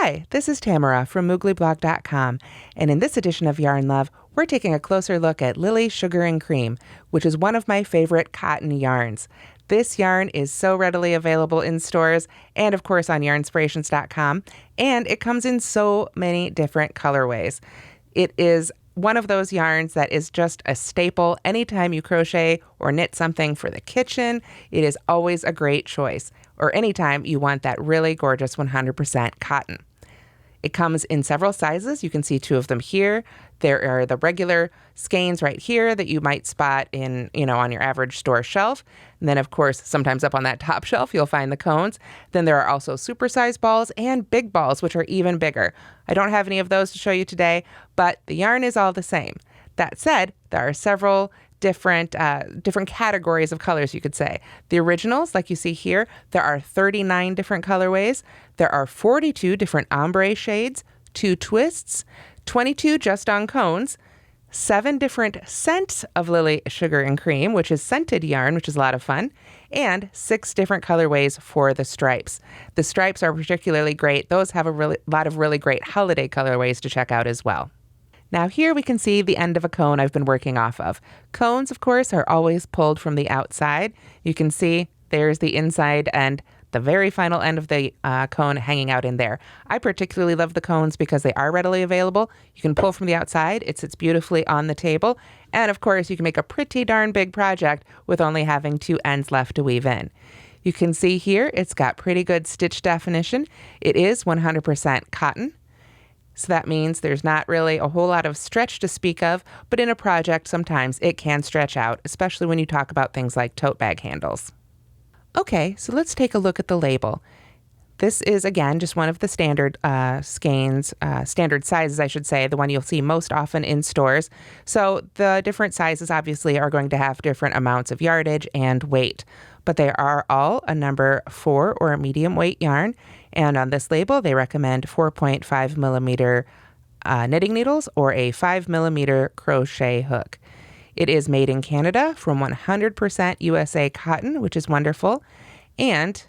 Hi, this is Tamara from mooglyblog.com, and in this edition of Yarn Love, we're taking a closer look at Lily Sugar and Cream, which is one of my favorite cotton yarns. This yarn is so readily available in stores and, of course, on Yarnspirations.com, and it comes in so many different colorways. It is one of those yarns that is just a staple. Anytime you crochet or knit something for the kitchen, it is always a great choice. Or anytime you want that really gorgeous 100% cotton. It comes in several sizes. You can see two of them here. There are the regular skeins right here that you might spot in, on your average store shelf. And then, of course, sometimes up on that top shelf, you'll find the cones. Then there are also supersized balls and big balls, which are even bigger. I don't have any of those to show you today, but the yarn is all the same. That said, there are several different categories of colors, you could say. The originals, like you see here, there are 39 different colorways. There are 42 different ombre shades, 2 twists, 22 just on cones, 7 different scents of Lily Sugar and Cream, which is scented yarn, which is a lot of fun, and 6 different colorways for the stripes. The stripes are particularly great. Those have a lot of really great holiday colorways to check out as well. Now here we can see the end of a cone I've been working off of. Cones, of course, are always pulled from the outside. You can see there's the inside and the very final end of the cone hanging out in there. I particularly love the cones because they are readily available. You can pull from the outside. It sits beautifully on the table. And of course, you can make a pretty darn big project with only having 2 ends left to weave in. You can see here it's got pretty good stitch definition. It is 100% cotton. So that means there's not really a whole lot of stretch to speak of, but in a project, sometimes it can stretch out, especially when you talk about things like tote bag handles. Okay, so let's take a look at the label. This is, again, just one of the standard skeins, standard sizes, I should say, the one you'll see most often in stores. So the different sizes obviously are going to have different amounts of yardage and weight, but they are all a number 4 or a medium weight yarn. And on this label, they recommend 4.5 millimeter knitting needles or a 5 millimeter crochet hook. It is made in Canada from 100% USA cotton, which is wonderful. And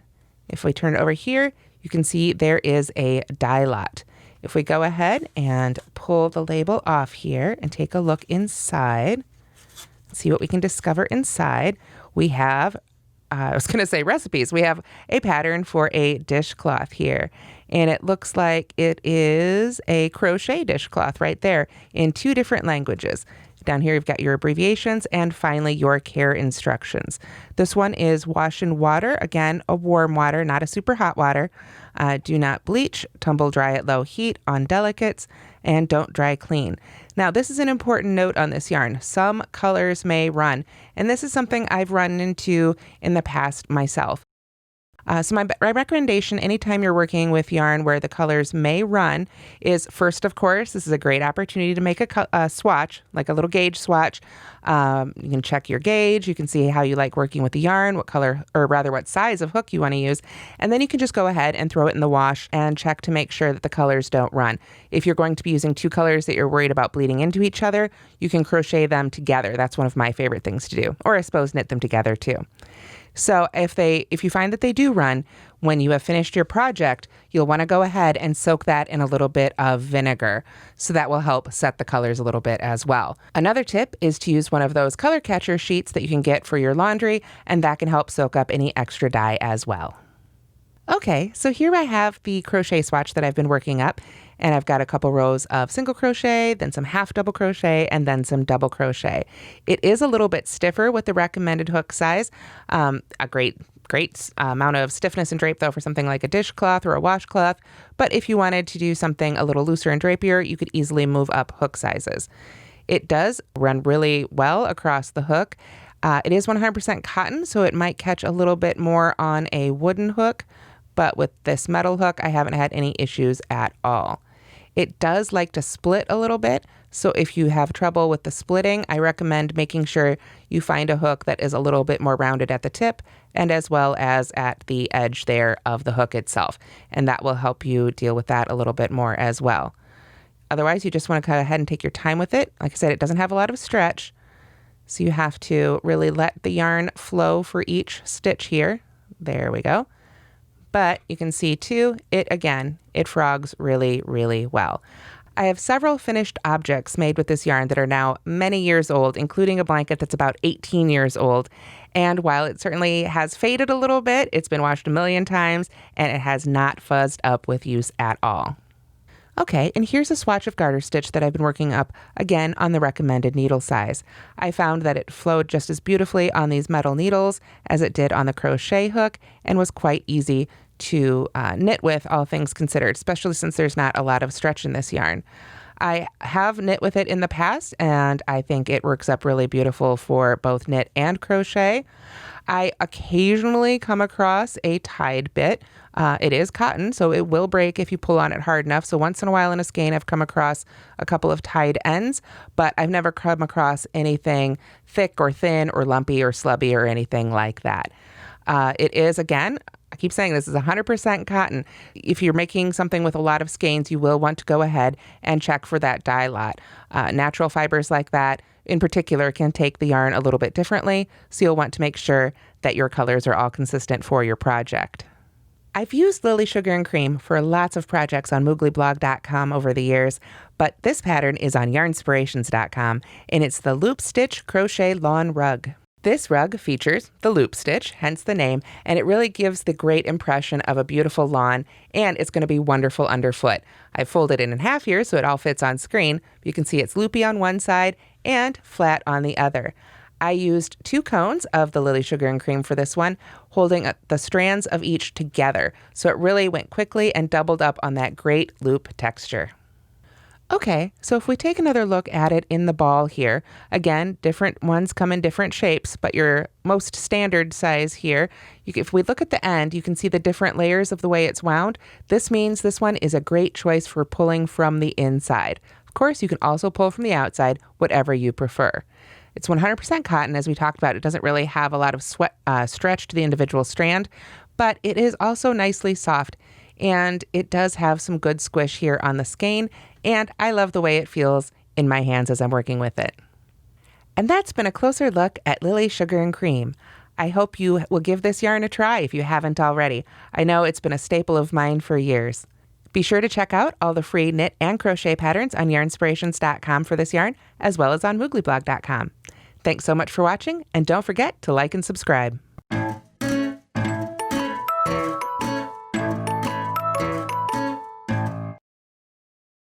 if we turn it over here, you can see there is a die lot. If we go ahead and pull the label off here and take a look inside, see what we can discover inside, we have I was going to say recipes. We have a pattern for a dishcloth here, and it looks like it is a crochet dishcloth right there in 2 different languages. Down here, you've got your abbreviations and finally your care instructions. This one is wash in water. Again, a warm water, not a super hot water. Do not bleach, tumble dry at low heat on delicates, and don't dry clean. Now, this is an important note on this yarn. Some colors may run, and this is something I've run into in the past myself. So my recommendation anytime you're working with yarn where the colors may run is first, of course, this is a great opportunity to make a swatch, like a little gauge swatch. You can check your gauge. You can see how you like working with the yarn, what color, or rather what size of hook you want to use. And then you can just go ahead and throw it in the wash and check to make sure that the colors don't run. If you're going to be using 2 colors that you're worried about bleeding into each other, you can crochet them together. That's one of my favorite things to do, or I suppose knit them together too. So if you find that they do run, when you have finished your project, you'll want to go ahead and soak that in a little bit of vinegar. So that will help set the colors a little bit as well. Another tip is to use one of those color catcher sheets that you can get for your laundry, and that can help soak up any extra dye as well. Okay, so here I have the crochet swatch that I've been working up, and I've got a couple rows of single crochet, then some half double crochet, and then some double crochet. It is a little bit stiffer with the recommended hook size. A great amount of stiffness and drape though for something like a dishcloth or a washcloth. But if you wanted to do something a little looser and drapier, you could easily move up hook sizes. It does run really well across the hook. It is 100% cotton, so it might catch a little bit more on a wooden hook. But with this metal hook, I haven't had any issues at all. It does like to split a little bit, so if you have trouble with the splitting, I recommend making sure you find a hook that is a little bit more rounded at the tip and as well as at the edge there of the hook itself, and that will help you deal with that a little bit more as well. Otherwise, you just want to go ahead and take your time with it. Like I said, it doesn't have a lot of stretch, so you have to really let the yarn flow for each stitch here. There we go. but you can see too, it frogs really, really well. I have several finished objects made with this yarn that are now many years old, including a blanket that's about 18 years old. And while it certainly has faded a little bit, it's been washed a million times, and it has not fuzzed up with use at all. Okay, and here's a swatch of garter stitch that I've been working up, again, on the recommended needle size. I found that it flowed just as beautifully on these metal needles as it did on the crochet hook, and was quite easy to knit with, all things considered, especially since there's not a lot of stretch in this yarn. I have knit with it in the past, and I think it works up really beautiful for both knit and crochet. I occasionally come across a tied bit. It is cotton, so it will break if you pull on it hard enough. So once in a while in a skein, I've come across a couple of tied ends, but I've never come across anything thick or thin or lumpy or slubby or anything like that. It is, again, I keep saying this is 100% cotton. If you're making something with a lot of skeins, you will want to go ahead and check for that dye lot. Natural fibers like that, in particular, can take the yarn a little bit differently, so you'll want to make sure that your colors are all consistent for your project. I've used Lily Sugar and Cream for lots of projects on mooglyblog.com over the years, but this pattern is on Yarnspirations.com, and it's the Loop Stitch Crochet Lawn Rug. This rug features the loop stitch, hence the name, and it really gives the great impression of a beautiful lawn, and it's going to be wonderful underfoot. I've folded it in half here so it all fits on screen. You can see it's loopy on one side and flat on the other. I used 2 cones of the Lily Sugar and Cream for this one, holding the strands of each together, so it really went quickly and doubled up on that great loop texture. Okay, so if we take another look at it in the ball here, again, different ones come in different shapes, but your most standard size here, if we look at the end, you can see the different layers of the way it's wound. This means this one is a great choice for pulling from the inside. Of course, you can also pull from the outside, whatever you prefer. It's 100% cotton, as we talked about. It doesn't really have a lot of stretch to the individual strand, but it is also nicely soft, and it does have some good squish here on the skein, and I love the way it feels in my hands as I'm working with it. And that's been a closer look at Lily Sugar and Cream. I hope you will give this yarn a try if you haven't already. I know it's been a staple of mine for years. Be sure to check out all the free knit and crochet patterns on Yarnspirations.com for this yarn, as well as on mooglyblog.com. Thanks so much for watching, and don't forget to like and subscribe.